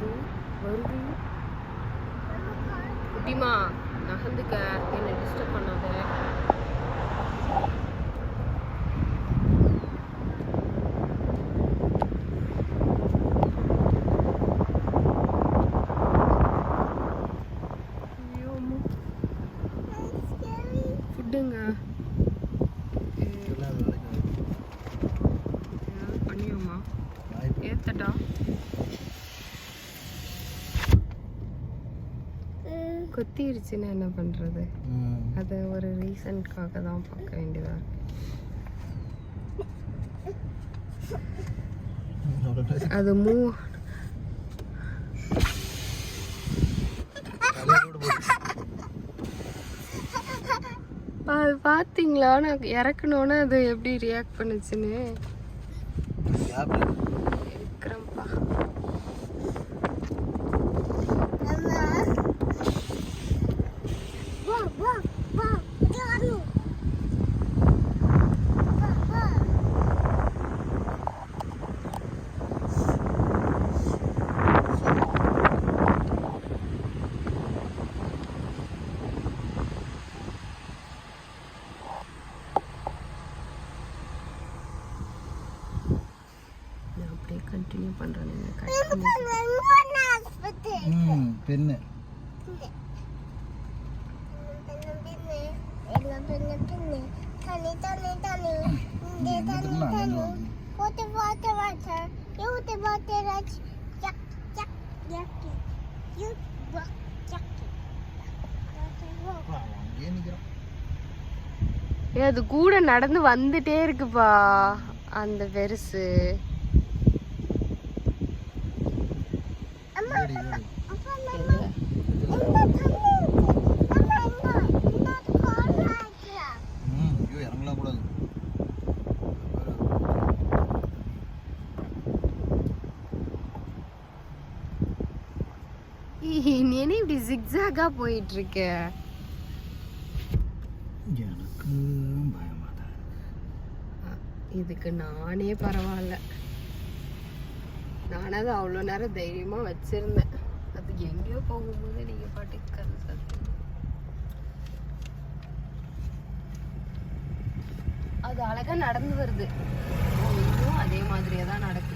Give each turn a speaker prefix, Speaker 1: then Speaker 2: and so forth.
Speaker 1: வருது வருது. குட்டிமா நகர்ந்துக்க, என்னை டிஸ்டர்ப் பண்ணாத. ஃபுட்டுங்க பண்ணியோமா ஏத்தட்டா? கொத்திருச்சுன்னா என்ன பண்றது? அது ஒரு ரீசன்க்காக தான் பார்க்க வேண்டியதா இருக்கு. அது அது பார்த்தீங்களா? நான் இறக்கணுன்னு அது எப்படி ரியாக்ட் பண்ணுச்சுன்னு. இருக்கிறேன்ப்பா. கண்டினியூ பண்றேன்.
Speaker 2: பெண்ணு
Speaker 1: அது கூட நடந்து வந்துட்டே இருக்குப்பா அந்த பெருசு. நீ என்ன இப்படி ஜிக்ஸாகா போயிட்டு இருக்க?
Speaker 2: எனக்கு பயமாதான்.
Speaker 1: இதுக்கு நானே பரவாயில்ல. நானாவது அவ்வளோ நேரம் தைரியமா வச்சிருந்தேன். அது எங்கேயோ போகும்போது நீங்க பாட்டுக்கு கதை சத்து. அது அழகா நடந்து வருது. இன்னும் அதே மாதிரியே தான் நடக்குது.